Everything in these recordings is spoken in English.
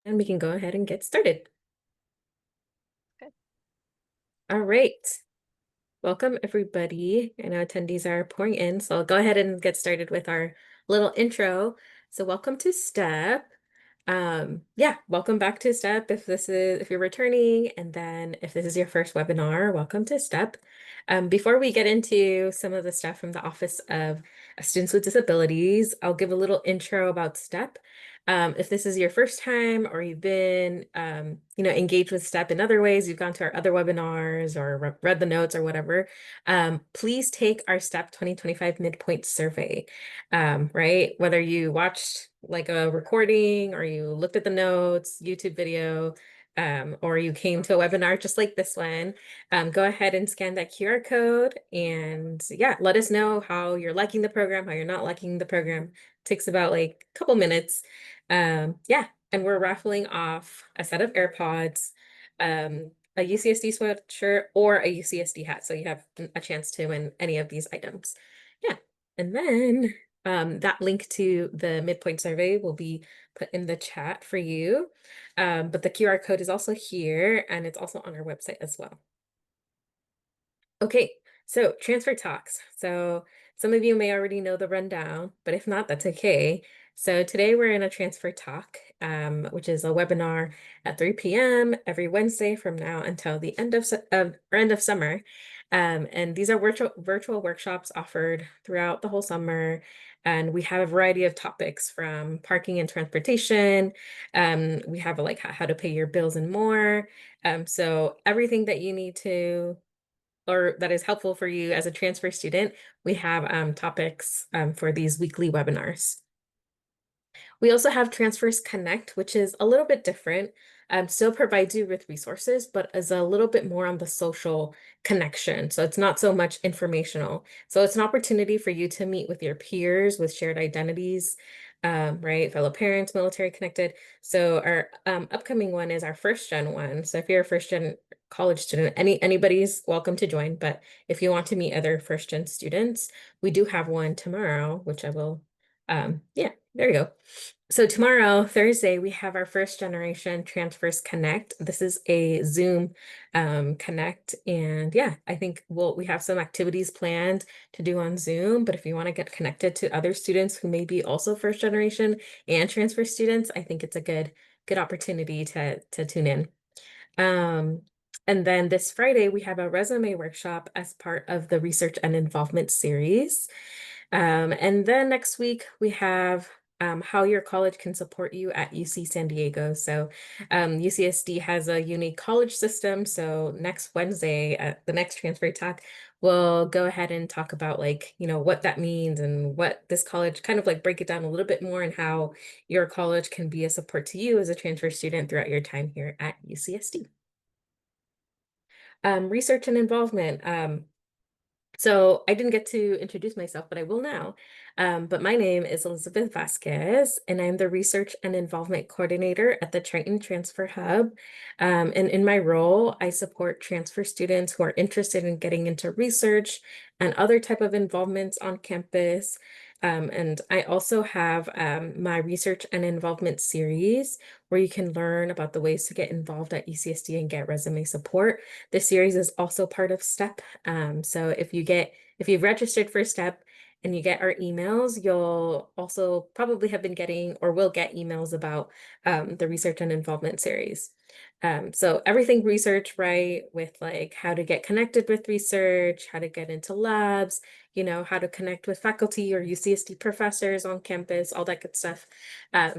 And we can go ahead and get started. Good. All right. Welcome, everybody. I know attendees are pouring in, so I'll go ahead and get started with our little intro. So welcome to STEP. Yeah, welcome back to STEP if you're returning, and then if this is your first webinar, welcome to STEP. Before we get into some of the stuff from the Office of Students with Disabilities, I'll give a little intro about STEP. If this is your first time or you've been engaged with STEP in other ways, you've gone to our other webinars or read the notes or whatever, please take our STEP 2025 midpoint survey. Right? Whether you watched like a recording or you looked at the notes, YouTube video, or you came to a webinar just like this one, go ahead and scan that QR code and yeah, let us know how you're liking the program, how you're not liking the program. Takes about like a couple minutes. Yeah, and we're raffling off a set of AirPods, a UCSD sweatshirt, or a UCSD hat. So you have a chance to win any of these items. Yeah, and then that link to the midpoint survey will be put in the chat for you. But the QR code is also here and it's also on our website as well. Okay, so transfer talks. So some of you may already know the rundown, but if not, that's okay. So today we're in a transfer talk, which is a webinar at 3 p.m. every Wednesday from now until the end of summer. And these are virtual workshops offered throughout the whole summer. And we have a variety of topics from parking and transportation. We have like how to pay your bills and more. So everything that you need to or that is helpful for you as a transfer student, we have topics for these weekly webinars. We also have Transfers Connect, which is a little bit different. Still provides you with resources, but is a little bit more on the social connection. So it's not so much informational. So it's an opportunity for you to meet with your peers with shared identities, right? Fellow parents, military connected. So our upcoming one is our first gen one. So if you're a first gen college student, anybody's welcome to join. But if you want to meet other first gen students, we do have one tomorrow, which I will, yeah, there you go. So tomorrow, Thursday, we have our first generation Transfers Connect. This is a Zoom Connect. And yeah, I think we have some activities planned to do on Zoom, but if you want to get connected to other students who may be also first generation and transfer students, I think it's a good opportunity to tune in. And then this Friday, we have a resume workshop as part of the research and involvement series. And then next week, we have how your college can support you at UC San Diego. So UCSD has a unique college system. So next Wednesday at the next transfer talk, we'll go ahead and talk about like, what that means and what this college kind of like break it down a little bit more and how your college can be a support to you as a transfer student throughout your time here at UCSD. Research and involvement. So I didn't get to introduce myself, but I will now. But my name is Elizabeth Vasquez, and I'm the Research and Involvement Coordinator at the Triton Transfer Hub. And in my role, I support transfer students who are interested in getting into research and other type of involvements on campus. And I also have my Research and Involvement series where you can learn about the ways to get involved at UCSD and get resume support. This series is also part of STEP. So if you've registered for STEP and you get our emails, you'll also probably have been getting or will get emails about the research and involvement series. So everything research, right, with like how to get connected with research, how to get into labs, how to connect with faculty or UCSD professors on campus, all that good stuff.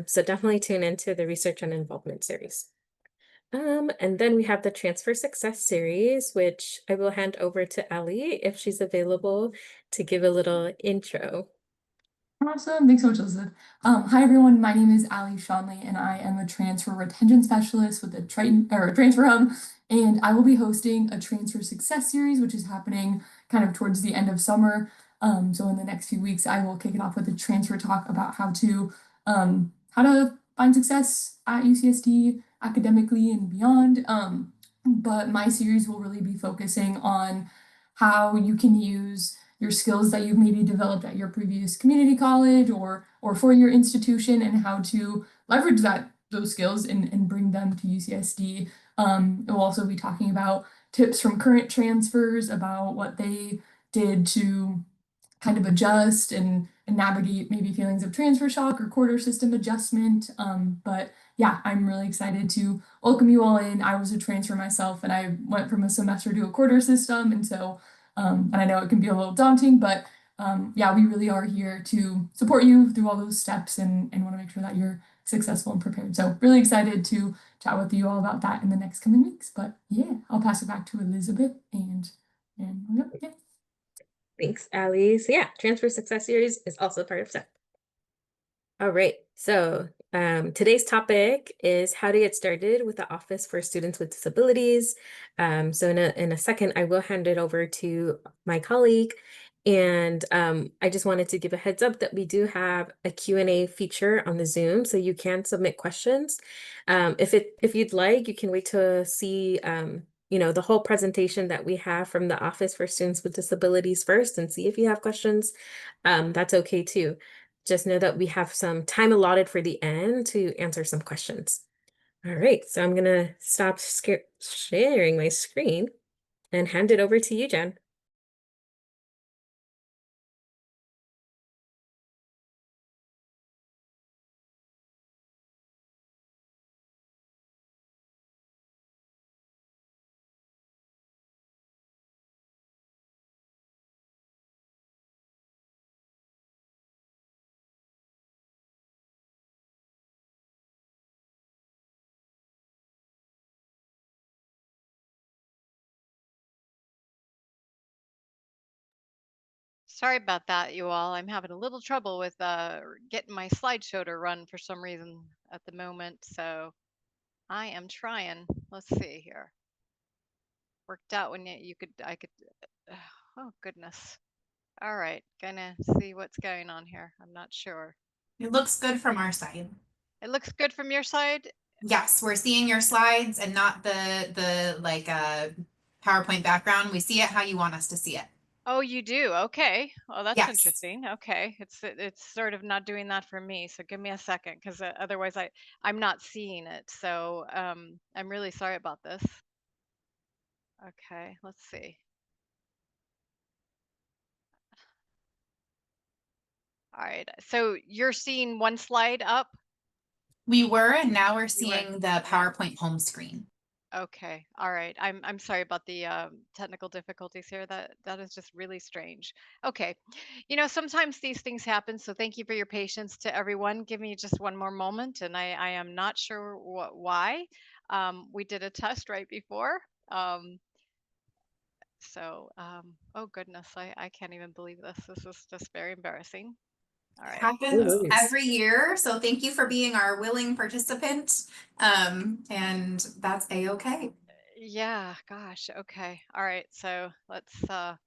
So definitely tune into the research and involvement series. And then we have the Transfer Success series, which I will hand over to Ali if she's available to give a little intro. Awesome. Thanks so much, Elizabeth. Hi, everyone. My name is Ali Shanley, and I am a transfer retention specialist with the Triton or Transfer Hub. And I will be hosting a transfer success series, which is happening kind of towards the end of summer. So in the next few weeks, I will kick it off with a transfer talk about how to find success at UCSD academically and beyond. But my series will really be focusing on how you can use your skills that you've maybe developed at your previous community college or for your institution and how to leverage those skills and bring them to UCSD. We'll also be talking about tips from current transfers about what they did to kind of adjust and navigate maybe feelings of transfer shock or quarter system adjustment. But yeah, I'm really excited to welcome you all in. I was a transfer myself and I went from a semester to a quarter system. And so, and I know it can be a little daunting, but yeah, we really are here to support you through all those steps and want to make sure that you're successful and prepared. So really excited to chat with you all about that in the next coming weeks. But yeah, I'll pass it back to Elizabeth and yeah. Thanks, Ali. So yeah, Transfer Success Series is also part of STEP. All right, so today's topic is how to get started with the Office for Students with Disabilities. So in a second, I will hand it over to my colleague. And I just wanted to give a heads up that we do have a Q&A feature on the Zoom, so you can submit questions. If you'd like, you can wait to see the whole presentation that we have from the Office for Students with Disabilities first and see if you have questions. That's okay too. Just know that we have some time allotted for the end to answer some questions. All right, so I'm gonna stop sharing my screen and hand it over to you, Jen. Sorry about that, you all. I'm having a little trouble with getting my slideshow to run for some reason at the moment. So I am trying. Let's see here. Worked out when I could. Oh, goodness. All right. Gonna see what's going on here. I'm not sure. It looks good from our side. It looks good from your side. Yes, we're seeing your slides and not the like PowerPoint background. We see it how you want us to see it. Oh, you do? Okay. Oh, that's Yes. interesting. Okay. It's sort of not doing that for me. So give me a second because otherwise I'm not seeing it. So I'm really sorry about this. Okay, let's see. All right. So you're seeing one slide up? We were, and now we're You were. seeing the PowerPoint home screen. Okay. All right. I'm sorry about the technical difficulties here. That is just really strange. Okay. Sometimes these things happen, so thank you for your patience to everyone. Give me just one more moment, and I am not sure why. We did a test right before. Oh goodness, I can't even believe this. This is just very embarrassing. All right. Happens So every year. So thank you for being our willing participant. And that's a-okay. yeah, gosh. Okay. All right. So let's all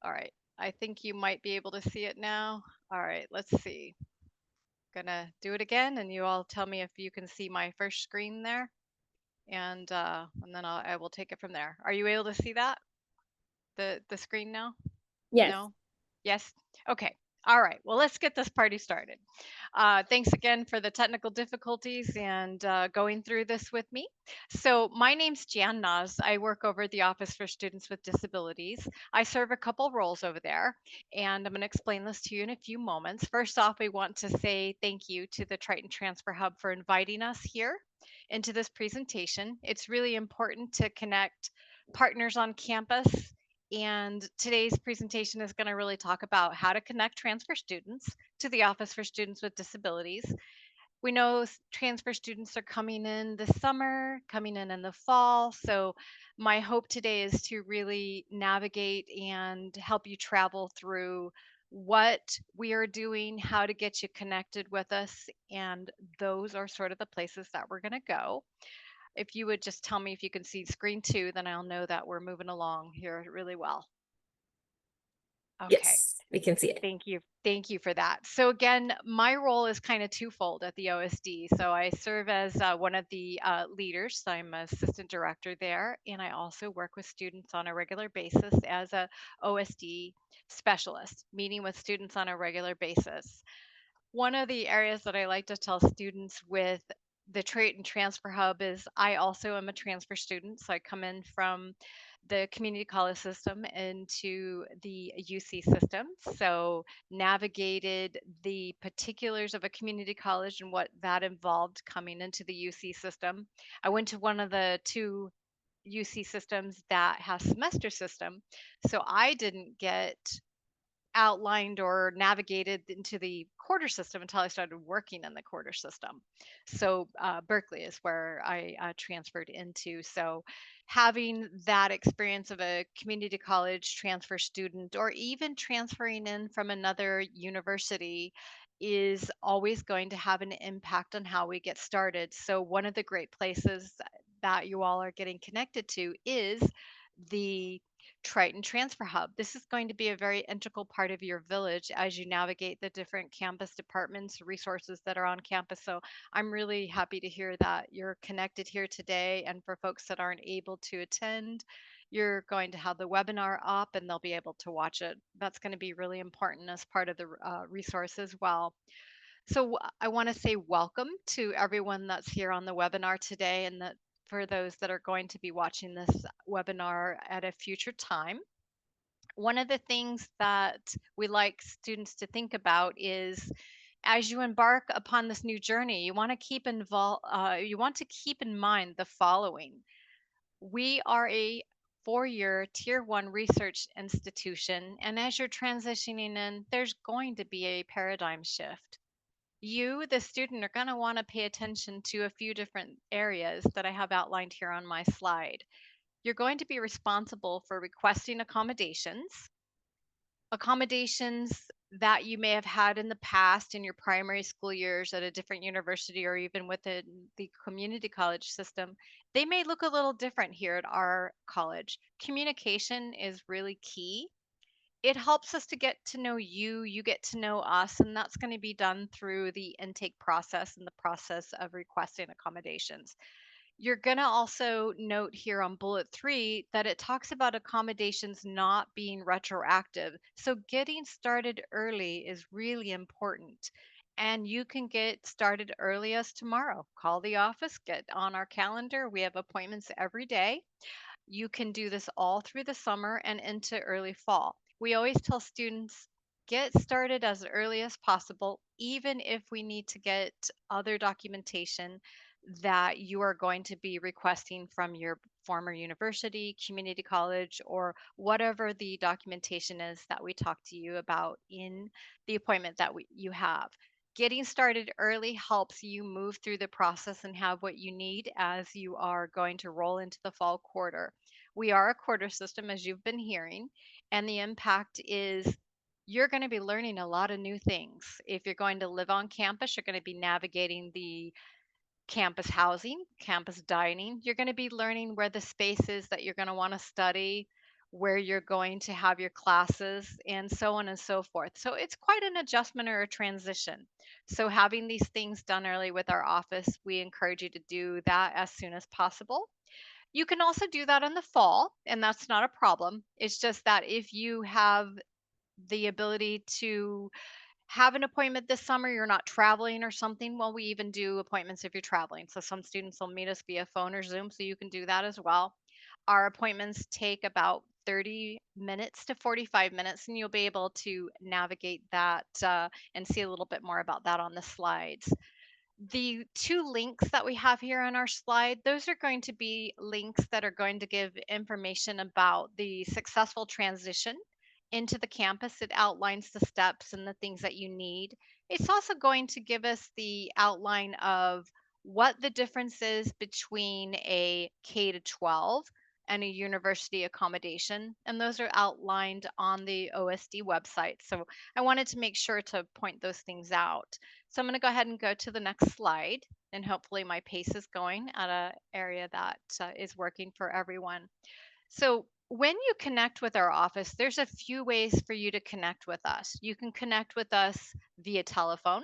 right. I think you might be able to see it now. All right, let's see. Gonna do it again and you all tell me if you can see my first screen there. And then I will take it from there. Are you able to see that? The screen now? Yes. No? Yes? Okay. All right. Well, let's get this party started. Thanks again for the technical difficulties and going through this with me. So my name's Jan Naz. I work over at the Office for Students with Disabilities. I serve a couple roles over there, and I'm going to explain this to you in a few moments. First off, I want to say thank you to the Triton Transfer Hub for inviting us here into this presentation. It's really important to connect partners on campus, and today's presentation is going to really talk about how to connect transfer students to the Office for Students with Disabilities. We know transfer students are coming in this summer, coming in the fall. So my hope today is to really navigate and help you travel through what we are doing, how to get you connected with us. And those are sort of the places that we're going to go. If you would just tell me if you can see screen 2, then I'll know that we're moving along here really well. Okay. Yes, we can see it. Thank you. Thank you for that. So again, my role is kind of twofold at the OSD. So I serve as one of the leaders. So I'm assistant director there, and I also work with students on a regular basis as a OSD specialist, meeting with students on a regular basis. One of the areas that I like to tell students with the Trait and Transfer Hub is I also am a transfer student. So I come in from the community college system into the UC system. So navigated the particulars of a community college and what that involved coming into the UC system. I went to one of the two UC systems that has semester system. So I didn't get outlined or navigated into the quarter system until I started working in the quarter system. So Berkeley is where I transferred into. So having that experience of a community college transfer student or even transferring in from another university is always going to have an impact on how we get started. So one of the great places that you all are getting connected to is the Triton Transfer Hub. This is going to be a very integral part of your village as you navigate the different campus departments, resources that are on campus. So I'm really happy to hear that you're connected here today. And for folks that aren't able to attend, you're going to have the webinar up and they'll be able to watch it. That's going to be really important as part of the resource as well. So I want to say welcome to everyone that's here on the webinar today and that for those that are going to be watching this webinar at a future time. One of the things that we like students to think about is as you embark upon this new journey, you want to you want to keep in mind the following. We are a 4-year tier 1 research institution, and as you're transitioning in, there's going to be a paradigm shift. You, the student, are going to want to pay attention to a few different areas that I have outlined here on my slide. You're going to be responsible for requesting accommodations that you may have had in the past in your primary school years at a different university or even within the community college system. They may look a little different here at our college. Communication is really key. It helps us to get to know you, you get to know us, and that's going to be done through the intake process and the process of requesting accommodations. You're going to also note here on bullet 3 that it talks about accommodations not being retroactive. So getting started early is really important. And you can get started early as tomorrow. Call the office, get on our calendar. We have appointments every day. You can do this all through the summer and into early fall. We always tell students get started as early as possible, even if we need to get other documentation that you are going to be requesting from your former university, community college, or whatever the documentation is that we talk to you about in the appointment that you have. Getting started early helps you move through the process and have what you need as you are going to roll into the fall quarter. We are a quarter system, as you've been hearing, and the impact is you're going to be learning a lot of new things. If you're going to live on campus, you're going to be navigating the campus housing, campus dining. You're going to be learning where the space is that you're going to want to study, where you're going to have your classes, and so on and so forth. So it's quite an adjustment or a transition. So having these things done early with our office, we encourage you to do that as soon as possible. You can also do that in the fall, and that's not a problem. It's just that if you have the ability to have an appointment this summer, you're not traveling or something, well, we even do appointments if you're traveling. So some students will meet us via phone or Zoom, so you can do that as well. Our appointments take about 30 minutes to 45 minutes, and you'll be able to navigate that and see a little bit more about that on the slides. The two links that we have here on our slide, those are going to be links that are going to give information about the successful transition into the campus. It outlines the steps and the things that you need. It's also going to give us the outline of what the difference is between a K to 12 and a university accommodation. And those are outlined on the OSD website. So I wanted to make sure to point those things out. So I'm going to go ahead and go to the next slide, and hopefully my pace is going at an area that is working for everyone. So when you connect with our office, there's a few ways for you to connect with us. You can connect with us via telephone.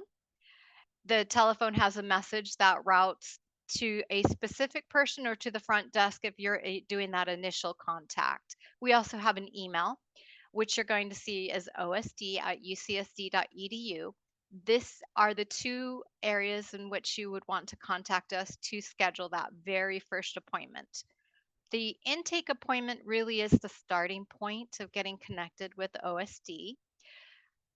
The telephone has a message that routes to a specific person or to the front desk if you're doing that initial contact. We also have an email, which you're going to see as osd@ucsd.edu. This are the two areas in which you would want to contact us to schedule that very first appointment. The intake appointment really is the starting point of getting connected with OSD.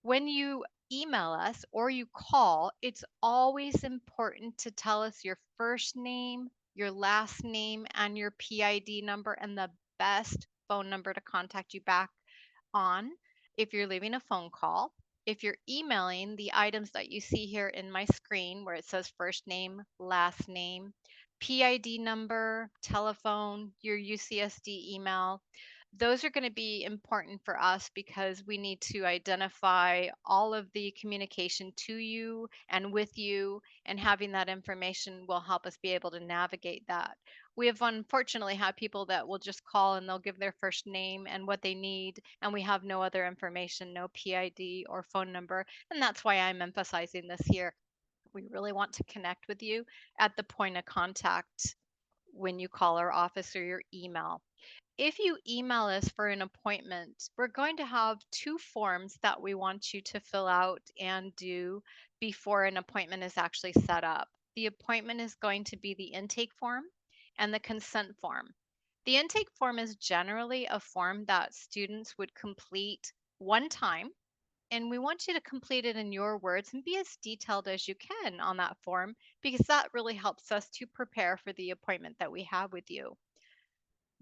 When you email us or you call, it's always important to tell us your first name, your last name, and your PID number, and the best phone number to contact you back on if you're leaving a phone call. If you're emailing, the items that you see here in my screen where it says first name, last name, PID number, telephone, your UCSD email, those are going to be important for us because we need to identify all of the communication to you and with you, and having that information will help us be able to navigate that. We have unfortunately had people that will just call and they'll give their first name and what they need, and we have no other information, no PID or phone number. And that's why I'm emphasizing this here. We really want to connect with you at the point of contact when you call our office or your email. If you email us for an appointment, we're going to have two forms that we want you to fill out and do before an appointment is actually set up. The appointment is going to be the intake form and the consent form. The intake form is generally a form that students would complete one time, and we want you to complete it in your words and be as detailed as you can on that form because that really helps us to prepare for the appointment that we have with you.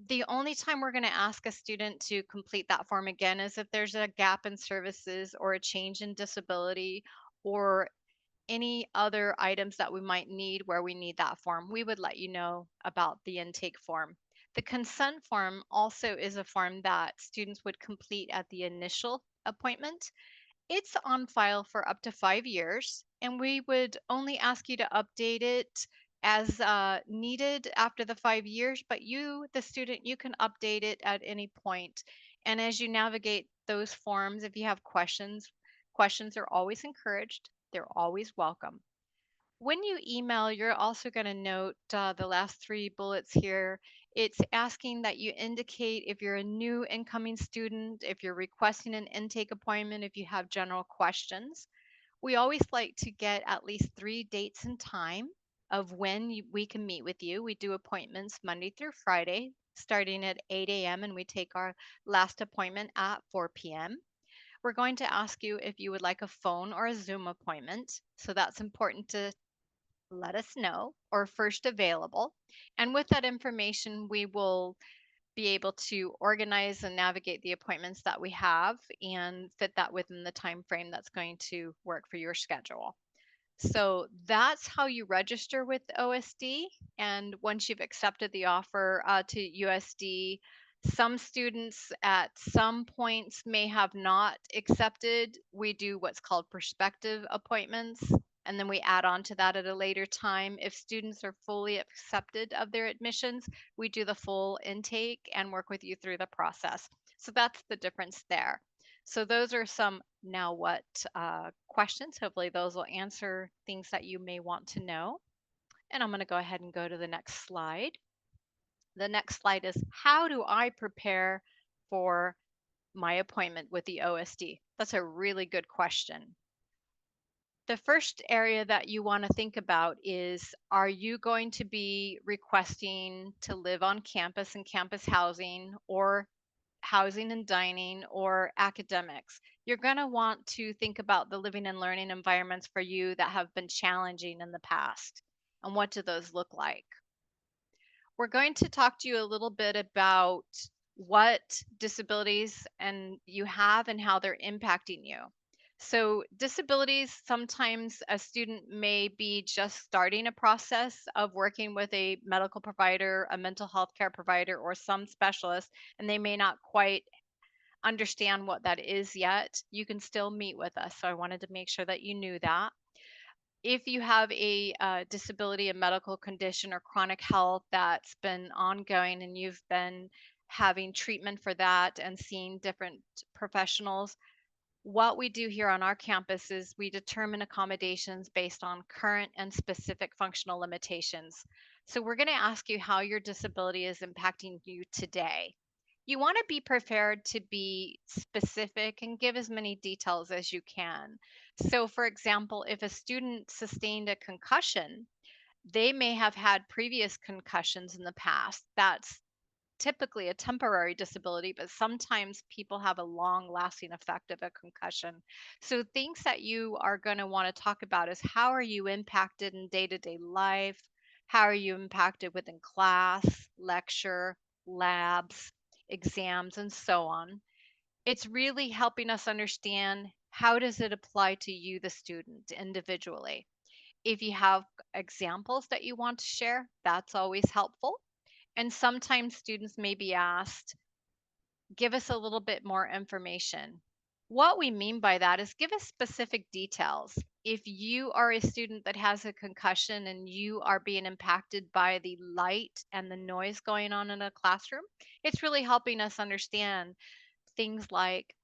The only time we're going to ask a student to complete that form again is if there's a gap in services or a change in disability or any other items that we might need where we need that form. We would let you know about the intake form. The consent form also is a form that students would complete at the initial appointment. It's on file for up to 5 years, and we would only ask you to update it as needed after the 5 years, but you, the student, you can update it at any point. And as you navigate those forms, if you have questions, questions are always encouraged. They're always welcome. When you email, you're also going to note the last three bullets here. It's asking that you indicate if you're a new incoming student, if you're requesting an intake appointment, if you have general questions. We always like to get at least 3 dates and time of when we can meet with you. We do appointments Monday through Friday, starting at 8 a.m., and we take our last appointment at 4 p.m. We're going to ask you if you would like a phone or a Zoom appointment. So that's important to let us know, or first available. And with that information, we will be able to organize and navigate the appointments that we have and fit that within the time frame that's going to work for your schedule. So that's how you register with OSD. And once you've accepted the offer to USD, some students at some points may have not accepted. We do what's called prospective appointments, and then we add on to that at a later time. If students are fully accepted of their admissions, we do the full intake and work with you through the process. So that's the difference there. So those are some now what questions. Hopefully those will answer things that you may want to know. And I'm going to go ahead and go to the next slide. The next slide is, how do I prepare for my appointment with the OSD? That's a really good question. The first area that you want to think about is, are you going to be requesting to live on campus and campus housing, or housing and dining, or academics? You're going to want to think about the living and learning environments for you that have been challenging in the past. And what do those look like? We're going to talk to you a little bit about what disabilities and you have and how they're impacting you. So disabilities, sometimes a student may be just starting a process of working with a medical provider, a mental health care provider, or some specialist, and they may not quite understand what that is yet. You can still meet with us. So I wanted to make sure that you knew that. If you have a disability, a medical condition, or chronic health that's been ongoing and you've been having treatment for that and seeing different professionals, what we do here on our campus is we determine accommodations based on current and specific functional limitations. So we're going to ask you how your disability is impacting you today. You want to be prepared to be specific and give as many details as you can. So, for example, if a student sustained a concussion, they may have had previous concussions in the past. That's typically a temporary disability, but sometimes people have a long lasting effect of a concussion. So, things that you are going to want to talk about is how are you impacted in day to day life? How are you impacted within class, lecture, labs, exams, and so on? It's really helping us understand how does it apply to you, the student, individually. If you have examples that you want to share, that's always helpful. And sometimes students may be asked, give us a little bit more information. What we mean by that is give us specific details. If you are a student that has a concussion and you are being impacted by the light and the noise going on in a classroom, it's really helping us understand things like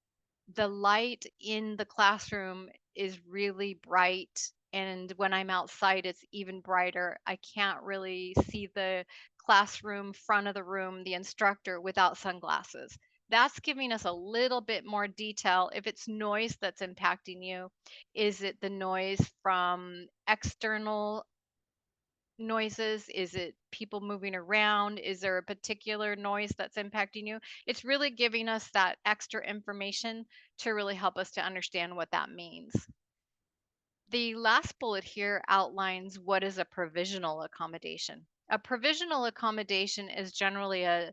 the light in the classroom is really bright, and when I'm outside it's even brighter. I can't really see the classroom front of the room, the instructor, without sunglasses. That's giving us a little bit more detail. If it's noise that's impacting you, is it the noise from external noises? Is it people moving around? Is there a particular noise that's impacting you? It's really giving us that extra information to really help us to understand what that means. The last bullet here outlines what is a provisional accommodation. A provisional accommodation is generally a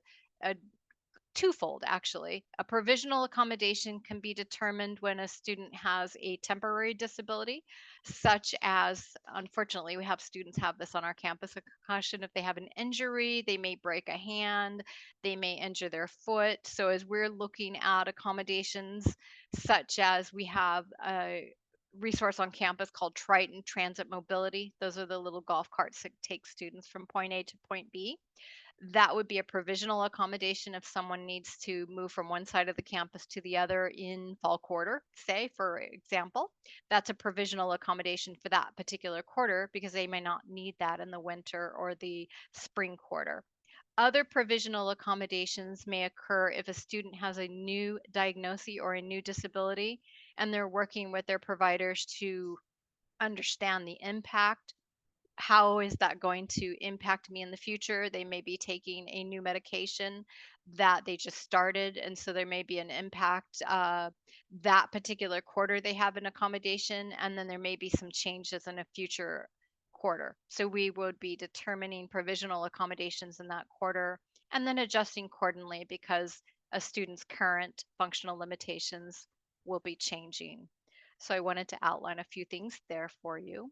twofold, actually. A provisional accommodation can be determined when a student has a temporary disability, such as, unfortunately, we have students have this on our campus, a concussion. If they have an injury, they may break a hand, they may injure their foot. So, as we're looking at accommodations, such as we have a resource on campus called Triton Transit Mobility, those are the little golf carts that take students from point A to point B. That would be a provisional accommodation if someone needs to move from one side of the campus to the other in fall quarter, say, for example. That's a provisional accommodation for that particular quarter because they may not need that in the winter or the spring quarter. Other provisional accommodations may occur if a student has a new diagnosis or a new disability and they're working with their providers to understand the impact. How is that going to impact me in the future? They may be taking a new medication that they just started, and so there may be an impact that particular quarter they have an accommodation, and then there may be some changes in a future quarter. So we would be determining provisional accommodations in that quarter and then adjusting accordingly because a student's current functional limitations will be changing. So I wanted to outline a few things there for you.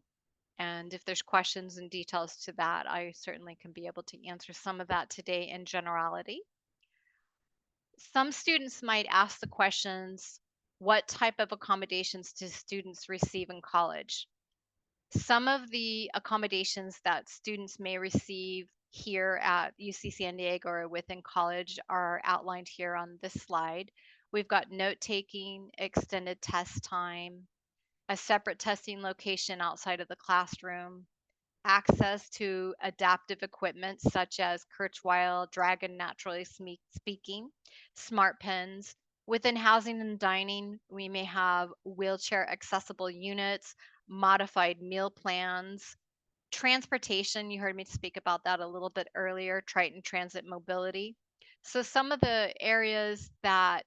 And if there's questions and details to that, I certainly can be able to answer some of that today in generality. Some students might ask the questions, what type of accommodations do students receive in college? Some of the accommodations that students may receive here at UC San Diego or within college are outlined here on this slide. We've got note taking, extended test time, a separate testing location outside of the classroom, access to adaptive equipment such as Kurzweil, Dragon Naturally Speaking, smart pens. Within housing and dining, we may have wheelchair accessible units, modified meal plans, transportation. You heard me speak about that a little bit earlier, Triton Transit Mobility. So, some of the areas that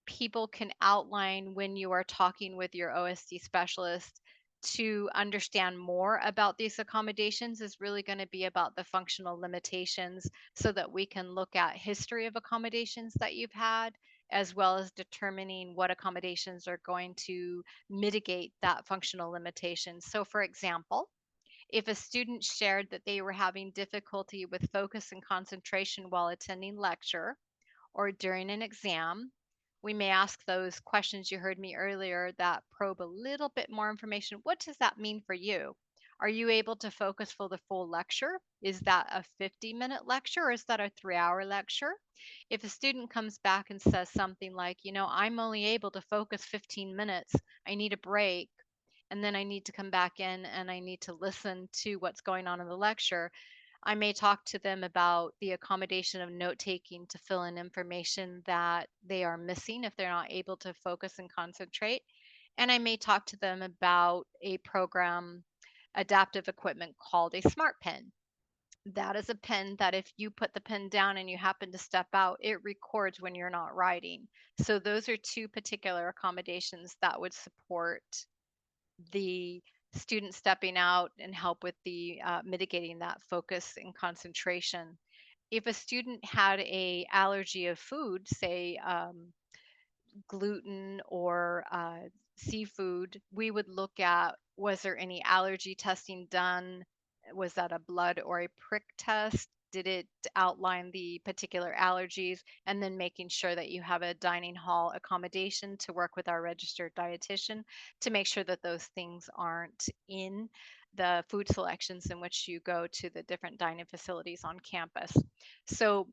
people can outline when you are talking with your OSD specialist to understand more about these accommodations is really going to be about the functional limitations so that we can look at history of accommodations that you've had as well as determining what accommodations are going to mitigate that functional limitation. So for example, if a student shared that they were having difficulty with focus and concentration while attending lecture, or during an exam, we may ask those questions you heard me earlier that probe a little bit more information. What does that mean for you? Are you able to focus for the full lecture? Is that a 50-minute lecture or is that a 3-hour lecture? If a student comes back and says something like, I'm only able to focus 15 minutes, I need a break, and then I need to come back in and I need to listen to what's going on in the lecture, I may talk to them about the accommodation of note taking to fill in information that they are missing if they're not able to focus and concentrate. And I may talk to them about a program, adaptive equipment called a smart pen. That is a pen that if you put the pen down and you happen to step out, it records when you're not writing. So those are two particular accommodations that would support the student stepping out and help with the mitigating that focus and concentration. If a student had a allergy of food, say gluten or seafood, we would look at, was there any allergy testing done? Was that a blood or a prick test? Did it outline the particular allergies? And then making sure that you have a dining hall accommodation to work with our registered dietitian to make sure that those things aren't in the food selections in which you go to the different dining facilities on campus. So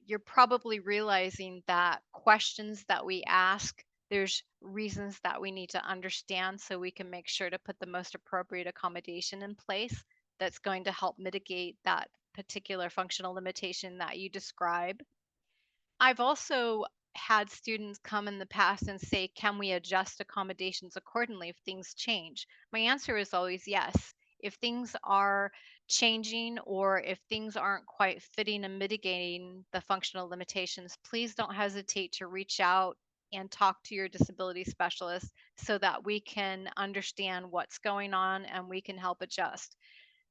you're probably realizing that questions that we ask, there's reasons that we need to understand so we can make sure to put the most appropriate accommodation in place that's going to help mitigate that particular functional limitation that you describe. I've also had students come in the past and say, can we adjust accommodations accordingly if things change? My answer is always yes. If things are changing or if things aren't quite fitting and mitigating the functional limitations, please don't hesitate to reach out and talk to your disability specialist so that we can understand what's going on and we can help adjust.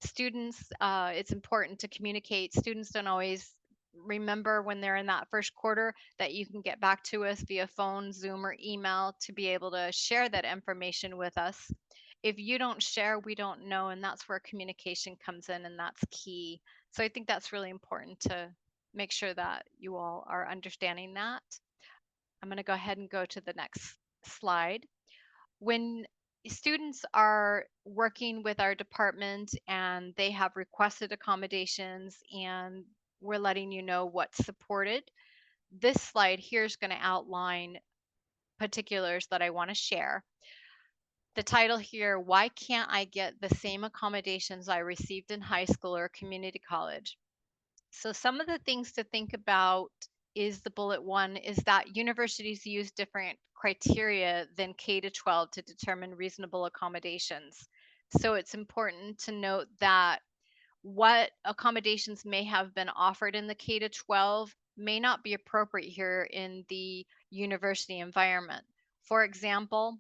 Students, it's important to communicate. Students don't always remember when they're in that first quarter that you can get back to us via phone, Zoom, or email to be able to share that information with us. If you don't share, we don't know, and that's where communication comes in, and that's key. So I think that's really important to make sure that you all are understanding that. I'm going to go ahead and go to the next slide. When students are working with our department and they have requested accommodations and we're letting you know what's supported, this slide here is going to outline particulars that I want to share. The title here, why can't I get the same accommodations I received in high school or community college? So some of the things to think about is the bullet one is that universities use different criteria than K to 12 to determine reasonable accommodations. So it's important to note that what accommodations may have been offered in the K to 12 may not be appropriate here in the university environment. For example,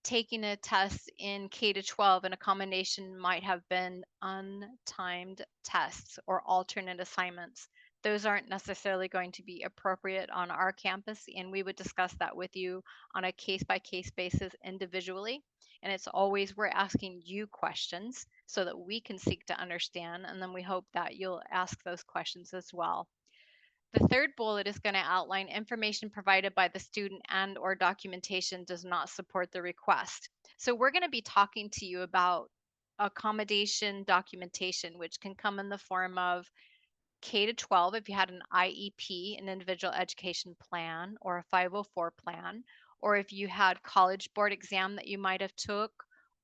taking a test in K to 12, an accommodation might have been untimed tests or alternate assignments. Those aren't necessarily going to be appropriate on our campus, and we would discuss that with you on a case by case basis individually. And it's always we're asking you questions so that we can seek to understand, and then we hope that you'll ask those questions as well. The third bullet is going to outline information provided by the student and or documentation does not support the request. So we're going to be talking to you about accommodation documentation, which can come in the form of K to 12 if you had an IEP, an individual education plan, or a 504 plan, or if you had college board exam that you might have took,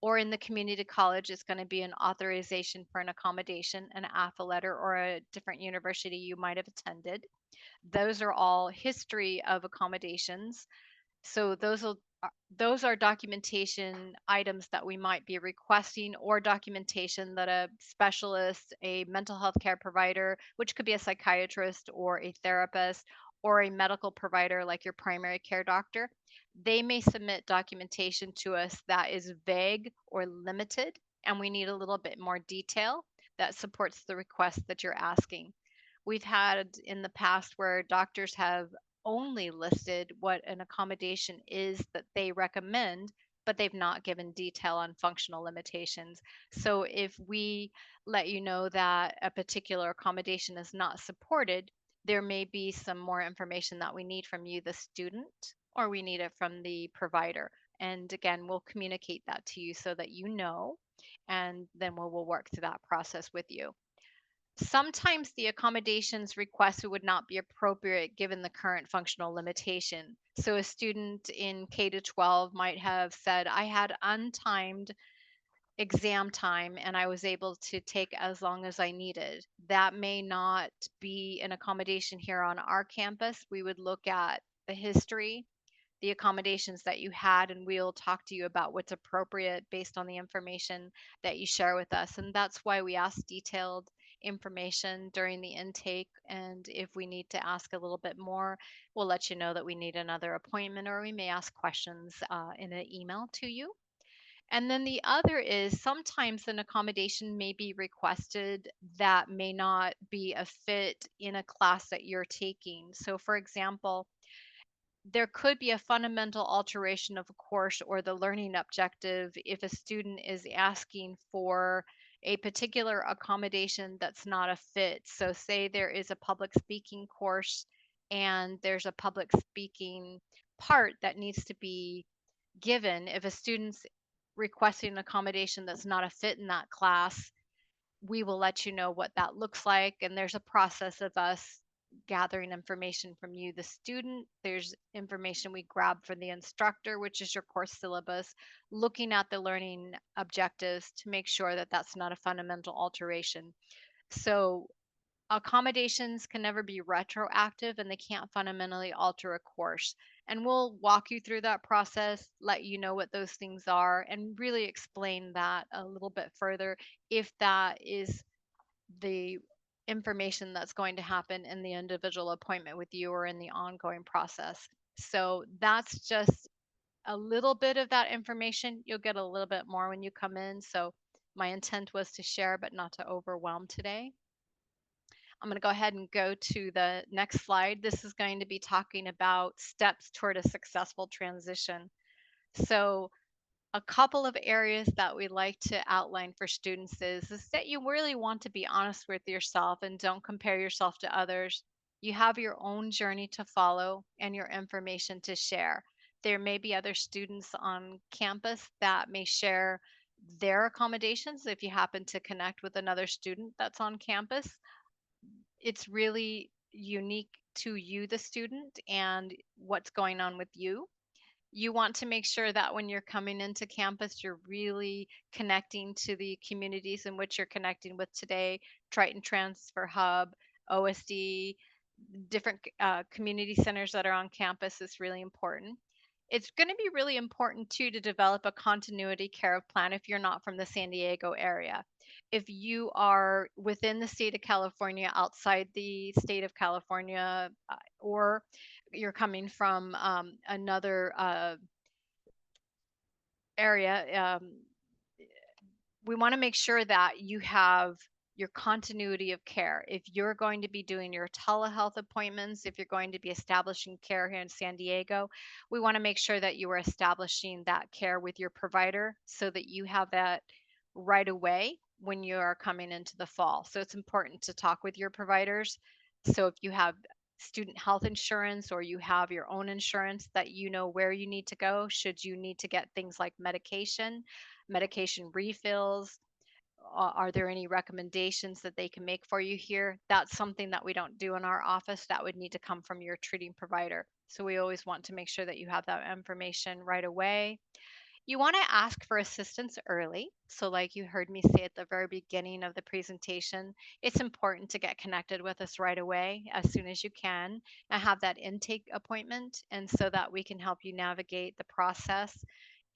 or in the community college, it's going to be an authorization for an accommodation, an AFA letter, or a different university you might have attended. Those are all history of accommodations. So those are documentation items that we might be requesting or documentation that a specialist, a mental health care provider, which could be a psychiatrist or a therapist or a medical provider like your primary care doctor, they may submit documentation to us that is vague or limited, and we need a little bit more detail that supports the request that you're asking. We've had in the past where doctors have only listed what an accommodation is that they recommend, but they've not given detail on functional limitations. So if we let you know that a particular accommodation is not supported, there may be some more information that we need from you, the student, or we need it from the provider. And again, we'll communicate that to you so that you know, and then we'll work through that process with you. Sometimes the accommodations requested would not be appropriate given the current functional limitation. So a student in K to 12 might have said, I had untimed exam time and I was able to take as long as I needed. That may not be an accommodation here on our campus. We would look at the history the accommodations that you had, and we'll talk to you about what's appropriate based on the information that you share with us. And that's why we ask detailed information during the intake. And if we need to ask a little bit more, we'll let you know that we need another appointment, or we may ask questions in an email to you. And then the other is sometimes an accommodation may be requested that may not be a fit in a class that you're taking. So, for example, there could be a fundamental alteration of a course or the learning objective if a student is asking for a particular accommodation that's not a fit. So, say there is a public speaking course and there's a public speaking part that needs to be given. If a student's requesting an accommodation that's not a fit in that class, we will let you know what that looks like. And there's a process of us gathering information from you, the student. There's information we grab from the instructor, which is your course syllabus, looking at the learning objectives to make sure that that's not a fundamental alteration. So accommodations can never be retroactive and they can't fundamentally alter a course. And we'll walk you through that process, let you know what those things are, and really explain that a little bit further if that is the information that's going to happen in the individual appointment with you or in the ongoing process. So that's just a little bit of that information. You'll get a little bit more when you come in. So my intent was to share, but not to overwhelm today. I'm going to go ahead and go to the next slide. This is going to be talking about steps toward a successful transition. So a couple of areas that we like to outline for students is that you really want to be honest with yourself and don't compare yourself to others. You have your own journey to follow and your information to share. There may be other students on campus that may share their accommodations if you happen to connect with another student that's on campus. It's really unique to you, the student, and what's going on with you. You want to make sure that when you're coming into campus, you're really connecting to the communities in which you're connecting with today. Triton Transfer Hub, OSD, different community centers that are on campus is really important. It's going to be really important too to develop a continuity care plan if you're not from the San Diego area. If you are within the state of California, outside the state of California, or you're coming from another area, we want to make sure that you have your continuity of care. If you're going to be doing your telehealth appointments, if you're going to be establishing care here in San Diego, we want to make sure that you are establishing that care with your provider so that you have that right away when you are coming into the fall. So it's important to talk with your providers. So if you have student health insurance or you have your own insurance, that you know where you need to go should you need to get things like medication refills. Are there any recommendations that they can make for you here? That's something that we don't do in our office. That would need to come from your treating provider. So we always want to make sure that you have that information right away. You want to ask for assistance early. So, like you heard me say at the very beginning of the presentation, it's important to get connected with us right away as soon as you can and have that intake appointment, and so that we can help you navigate the process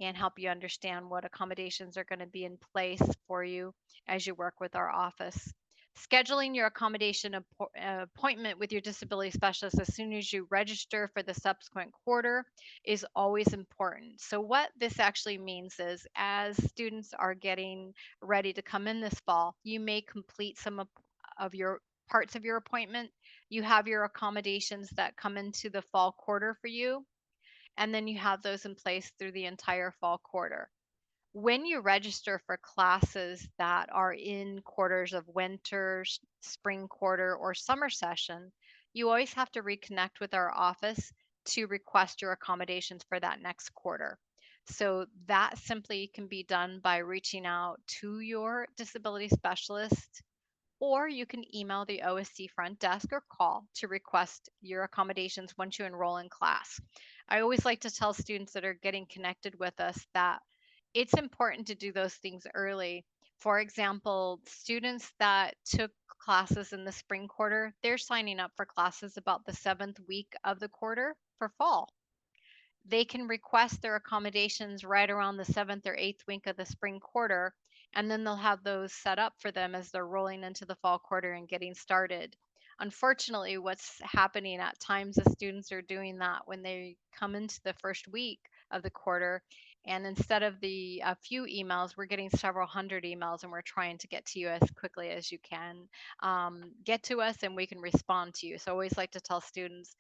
and help you understand what accommodations are going to be in place for you as you work with our office. Scheduling your accommodation appointment with your disability specialist as soon as you register for the subsequent quarter is always important. So what this actually means is as students are getting ready to come in this fall, you may complete some of your parts of your appointment. You have your accommodations that come into the fall quarter for you, and then you have those in place through the entire fall quarter. When you register for classes that are in quarters of winter, spring quarter, or summer session, you always have to reconnect with our office to request your accommodations for that next quarter. So that simply can be done by reaching out to your disability specialist, or you can email the OSD front desk or call to request your accommodations once you enroll in class. I always like to tell students that are getting connected with us that it's important to do those things early. For example, students that took classes in the spring quarter, they're signing up for classes about the 7th week of the quarter for fall. they can request their accommodations right around the 7th or 8th week of the spring quarter, and then they'll have those set up for them as they're rolling into the fall quarter and getting started. Unfortunately, what's happening at times is students are doing that when they come into the first week of the quarter, and instead of the a few emails, we're getting several hundred emails, and we're trying to get to you as quickly as you can. Get to us and we can respond to you. So I always like to tell students,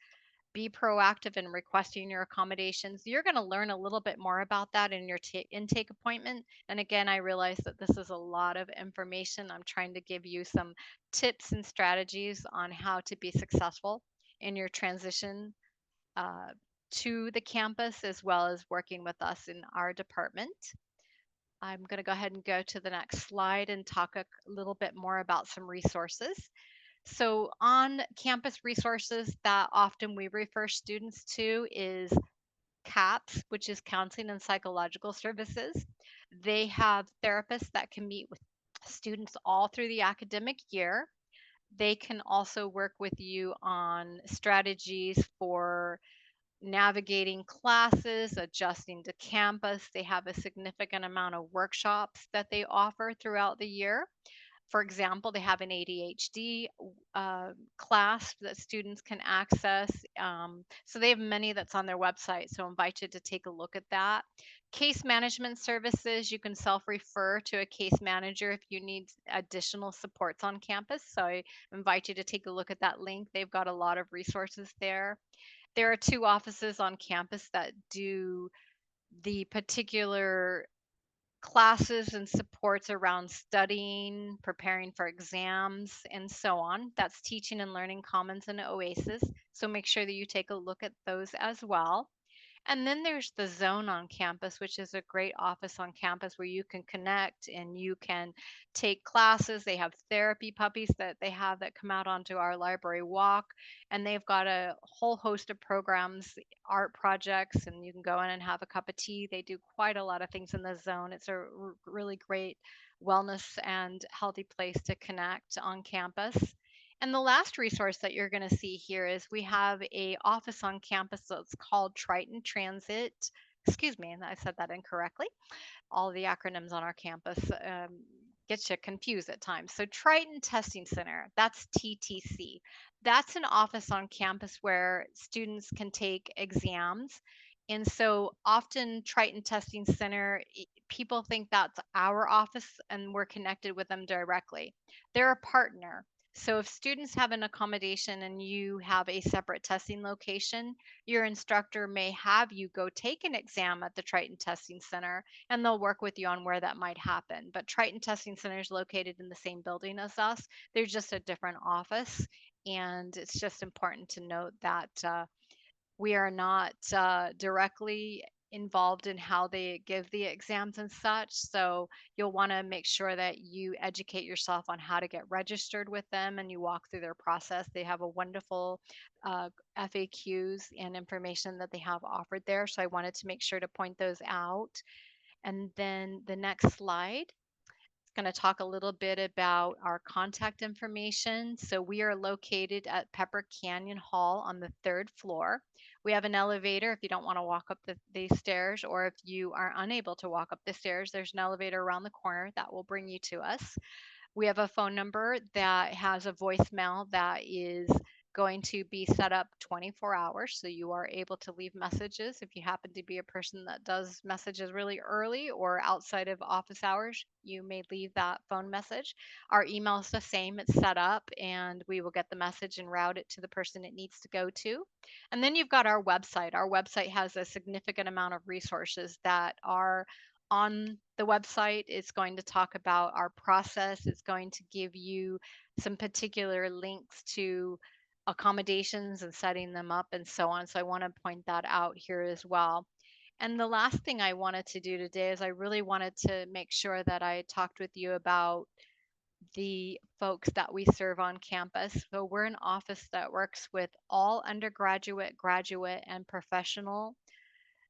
be proactive in requesting your accommodations. You're going to learn a little bit more about that in your intake appointment. And again, I realize that this is a lot of information. I'm trying to give you some tips and strategies on how to be successful in your transition uh, to the campus, as well as working with us in our department. I'm going to go ahead and go to the next slide and talk a little bit more about some resources. So on campus resources that often we refer students to is CAPS, which is Counseling and Psychological Services. They have therapists that can meet with students all through the academic year. They can also work with you on strategies for navigating classes, adjusting to campus. They have a significant amount of workshops that they offer throughout the year. For example, they have an ADHD class that students can access. So they have many that's on their website. So I invite you to take a look at that. Case management services, you can self-refer to a case manager if you need additional supports on campus. So I invite you to take a look at that link. They've got a lot of resources there. There are 2 offices on campus that do the particular classes and supports around studying, preparing for exams, and so on. That's Teaching and Learning Commons and Oasis. So make sure that you take a look at those as well. And then there's the Zone on campus, which is a great office on campus where you can connect and you can take classes. They have therapy puppies that they have that come out onto our library walk, and they've got a whole host of programs, art projects, and you can go in and have a cup of tea. They do quite a lot of things in the Zone. It's a really great wellness and healthy place to connect on campus. And the last resource that you're going to see here is we have a office on campus that's called Triton Transit. Excuse me, and I said that incorrectly. All the acronyms on our campus get you confused at times. So Triton Testing Center, that's TTC. That's an office on campus where students can take exams. And so often Triton Testing Center, people think that's our office and we're connected with them directly. They're a partner. So if students have an accommodation and you have a separate testing location, your instructor may have you go take an exam at the Triton Testing Center, and they'll work with you on where that might happen. But Triton Testing Center is located in the same building as us. They're just a different office. And it's just important to note that we are not directly involved in how they give the exams and such. So you'll want to make sure that you educate yourself on how to get registered with them and you walk through their process. They have a wonderful FAQs and information that they have offered there. So I wanted to make sure to point those out. And then the next slide going to talk a little bit about our contact information. So we are located at Pepper Canyon Hall on the 3rd floor. We have an elevator if you don't want to walk up the stairs, or if you are unable to walk up the stairs, there's an elevator around the corner that will bring you to us. We have a phone number that has a voicemail that is going to be set up 24 hours. So you are able to leave messages. If you happen to be a person that does messages really early or outside of office hours, you may leave that phone message. Our email is the same. It's set up and we will get the message and route it to the person it needs to go to. And then you've got our website. Our website has a significant amount of resources that are on the website. It's going to talk about our process. It's going to give you some particular links to accommodations and setting them up and so on. So I want to point that out here as well. And the last thing I wanted to do today is I really wanted to make sure that I talked with you about the folks that we serve on campus. So we're an office that works with all undergraduate, graduate, and professional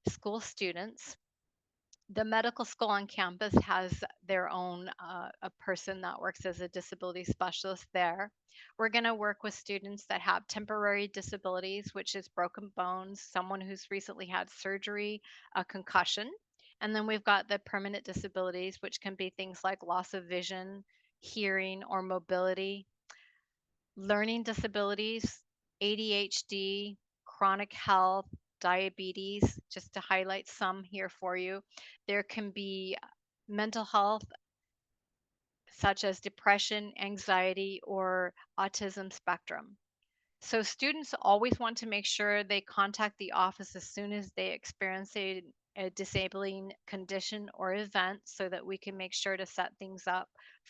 school students. The medical school on campus has their own a person that works as a disability specialist there. We're going to work with students that have temporary disabilities, which is broken bones, someone who's recently had surgery, a concussion. And then we've got the permanent disabilities, which can be things like loss of vision, hearing, or mobility, learning disabilities, ADHD, chronic health, diabetes, just to highlight some here for you. There can be mental health, such as depression, anxiety, or autism spectrum. So students always want to make sure they contact the office as soon as they experience a disabling condition or event so that we can make sure to set things up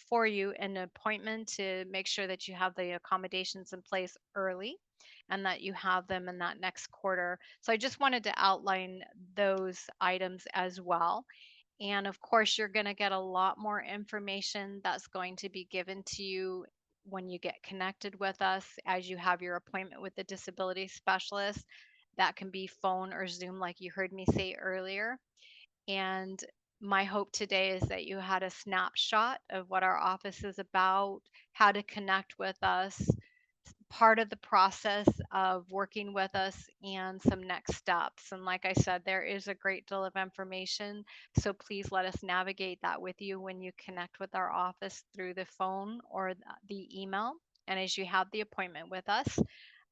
for you an appointment to make sure that you have the accommodations in place early and that you have them in that next quarter. So I just wanted to outline those items as well. And of course, you're going to get a lot more information that's going to be given to you when you get connected with us as you have your appointment with the disability specialist. That can be phone or Zoom, like you heard me say earlier. And my hope today is that you had a snapshot of what our office is about, how to connect with us, part of the process of working with us, and some next steps. And like I said, there is a great deal of information. So please let us navigate that with you when you connect with our office through the phone or the email. And as you have the appointment with us,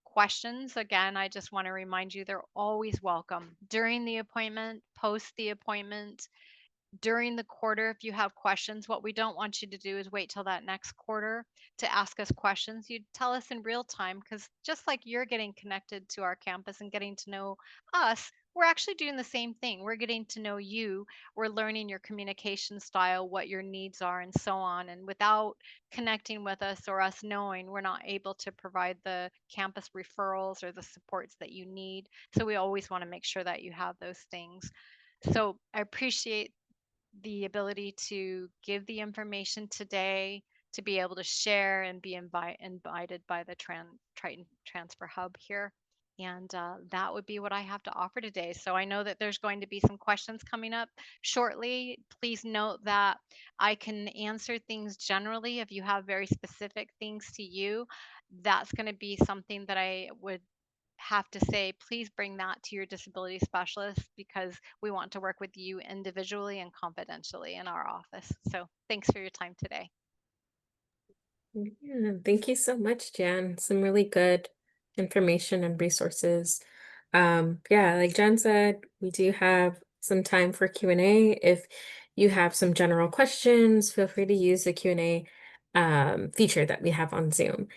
questions, again, I just want to remind you they're always welcome during the appointment, post the appointment, during the quarter. If you have questions, what we don't want you to do is wait till that next quarter to ask us questions. You tell us in real time, because just like you're getting connected to our campus and getting to know us, we're actually doing the same thing. We're getting to know you. We're learning your communication style, what your needs are, and so on. And without connecting with us or us knowing, we're not able to provide the campus referrals or the supports that you need. So we always want to make sure that you have those things. So I appreciate the ability to give the information today, to be able to share and be invited by the Triton Transfer Hub here. And that would be what I have to offer today. So I know that there's going to be some questions coming up shortly. Please note that I can answer things generally. If you have very specific things to you, that's going to be something that I would have to say, please bring that to your disability specialist, because we want to work with you individually and confidentially in our office. So thanks for your time today. Yeah, thank you so much, Jan. Some really good information and resources. Yeah, like Jan said, we do have some time for Q&A. If you have some general questions, feel free to use the Q&A feature that we have on Zoom.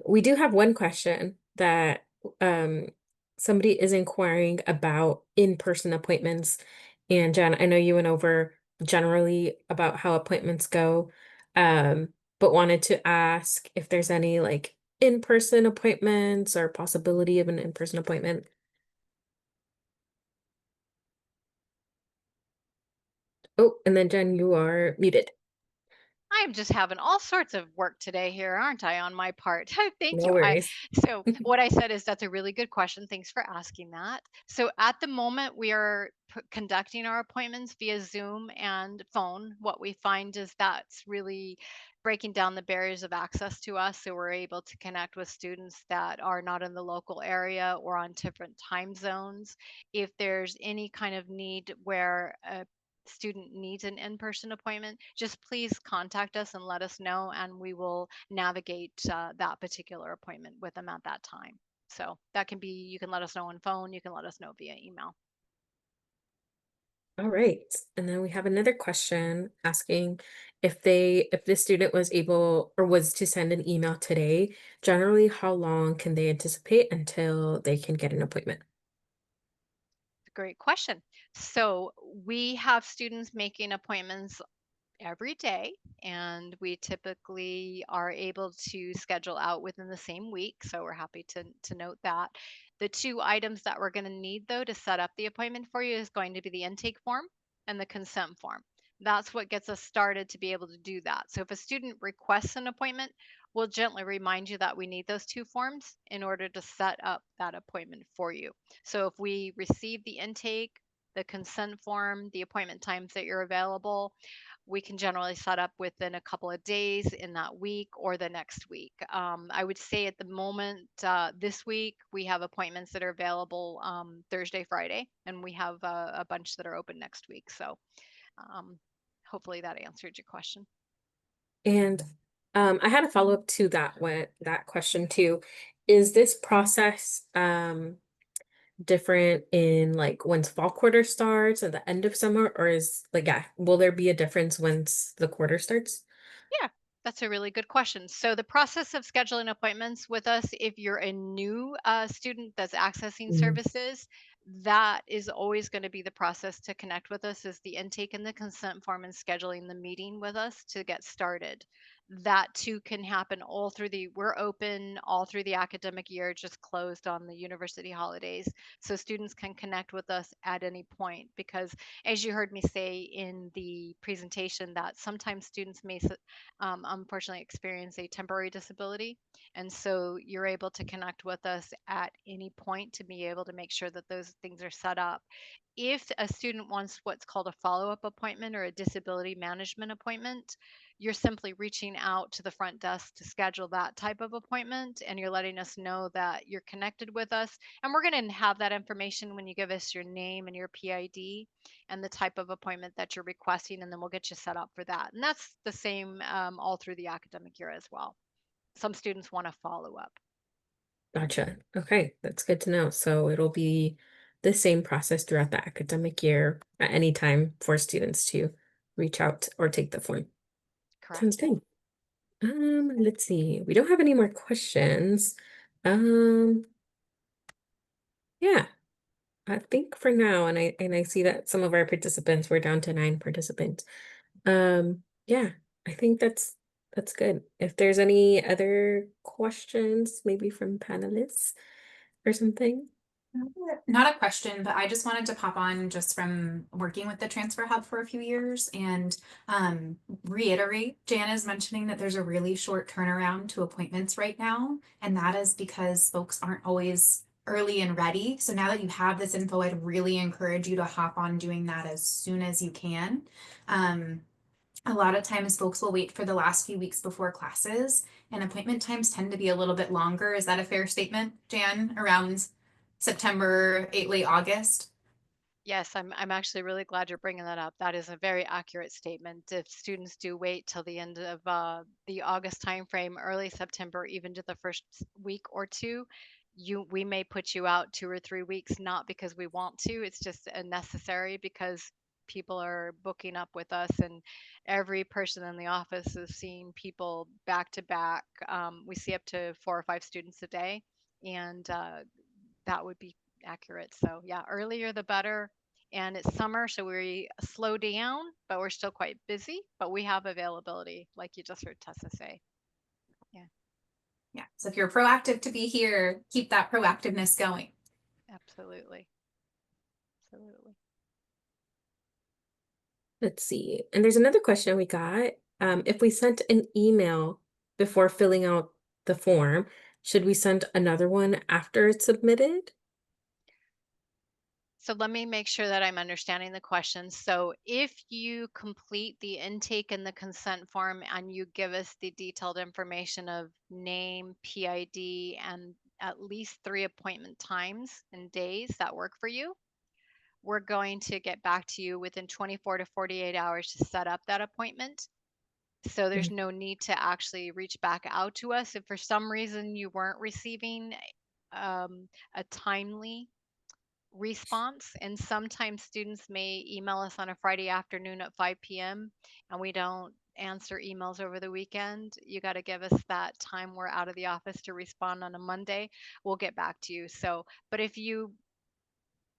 We do have one question that um, somebody is inquiring about in-person appointments. And Jan, I know you went over generally about how appointments go. But wanted to ask if there's any like in-person appointments or possibility of an in-person appointment. Oh, and then Jen, you are muted. I'm just having all sorts of work today here, aren't I, on my part? Thank No you. worries. So what I said is that's a really good question. Thanks for asking that. So at the moment, we are conducting our appointments via Zoom and phone. What we find is that's really breaking down the barriers of access to us. So we're able to connect with students that are not in the local area or on different time zones. If there's any kind of need where a student needs an in-person appointment, just please contact us and let us know, and we will navigate that particular appointment with them at that time. So that can be, you can let us know on phone, you can let us know via email. All right. And then we have another question asking if the student was able or was to send an email today, generally how long can they anticipate until they can get an appointment? Great question. So we have students making appointments every day, and we typically are able to schedule out within the same week. So we're happy to note that. The two items that we're going to need, though, to set up the appointment for you is going to be the intake form and the consent form. That's what gets us started to be able to do that. So if a student requests an appointment, we'll gently remind you that we need those two forms in order to set up that appointment for you. So if we receive the intake the consent form, the appointment times that you're available, we can generally set up within a couple of days in that week or the next week. I would say at the moment, this week, we have appointments that are available Thursday, Friday, and we have a bunch that are open next week. So um, hopefully that answered your question. And I had a follow-up to that question too. Is this process different in like once fall quarter starts at the end of summer, or is like, yeah, will there be a difference once the quarter starts? Yeah, that's a really good question. So the process of scheduling appointments with us, if you're a new student that's accessing Mhm. services, that is always going to be the process to connect with us is the intake and the consent form and scheduling the meeting with us to get started. That too can happen all through we're open all through the academic year, just closed on the university holidays. So students can connect with us at any point because as you heard me say in the presentation that sometimes students may unfortunately experience a temporary disability. And so you're able to connect with us at any point to be able to make sure that those things are set up. If a student wants what's called a follow-up appointment or a disability management appointment, you're simply reaching out to the front desk to schedule that type of appointment and you're letting us know that you're connected with us. And we're going to have that information when you give us your name and your PID and the type of appointment that you're requesting, and then we'll get you set up for that. And that's the same all through the academic year as well. Some students want to follow up. Gotcha. Okay, that's good to know. So it'll be the same process throughout the academic year at any time for students to reach out or take the form. Correct. Sounds good. Let's see. We don't have any more questions. Um, yeah, I think for now, and I see that some of our participants were down to 9 participants. Yeah, I think that's good. If there's any other questions, maybe from panelists or something. Not a question, but I just wanted to pop on just from working with the Transfer Hub for a few years and reiterate Jan is mentioning that there's a really short turnaround to appointments right now. And that is because folks aren't always early and ready. So now that you have this info, I'd really encourage you to hop on doing that as soon as you can. A lot of times folks will wait for the last few weeks before classes and appointment times tend to be a little bit longer. Is that a fair statement, Jan, around September, late August? Yes, I'm actually really glad you're bringing that up. That is a very accurate statement. If students do wait till the end of the August timeframe, early September, even to the first week or two, we may put you out 2 or 3 weeks, not because we want to. It's just a necessary because people are booking up with us, and every person in the office is seeing people back to back. We see up to 4 or 5 students a day, and that would be accurate. So yeah, earlier the better. And it's summer, so we slow down, but we're still quite busy. But we have availability, like you just heard Tessa say. Yeah, Yeah. So if you're proactive to be here, keep that proactiveness going. absolutely, absolutely. Let's see. And there's another question we got. If we sent an email before filling out the form, should we send another one after it's submitted? So let me make sure that I'm understanding the question. So if you complete the intake and the consent form and you give us the detailed information of name, PID, and at least 3 appointment times and days that work for you, we're going to get back to you within 24 to 48 hours to set up that appointment. So there's Mhm. no need to actually reach back out to us. If for some reason you weren't receiving a timely response, and sometimes students may email us on a Friday afternoon at 5 p.m. and we don't answer emails over the weekend, you got to give us that time we're out of the office to respond on a Monday. We'll get back to you. So, but if you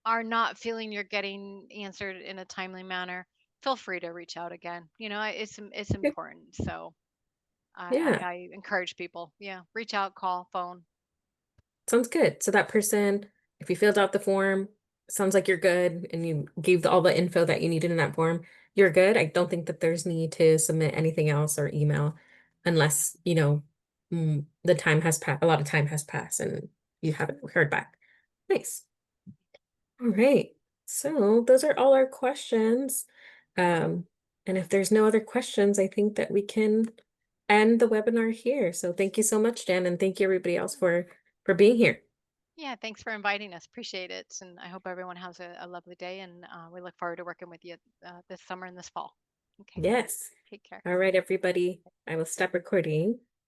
are not feeling you're getting answered in a timely manner, feel free to reach out again. You know, it's Okay. important. So Yeah, I encourage people, yeah, reach out, call, phone. sounds good. So that person, if you filled out the form, sounds like you're good and you gave all the info that you needed in that form, you're good. I don't think that there's need to submit anything else or email unless, the time has passed, a lot of time has passed and you haven't heard back. Nice. All right. So those are all our questions. And if there's no other questions, I think that we can end the webinar here. So thank you so much, Jan, and thank you everybody else for being here. Yeah, thanks for inviting us. Appreciate it. And I hope everyone has a lovely day. And we look forward to working with you this summer and this fall. Okay, Yes. take care. All right, everybody. I will stop recording.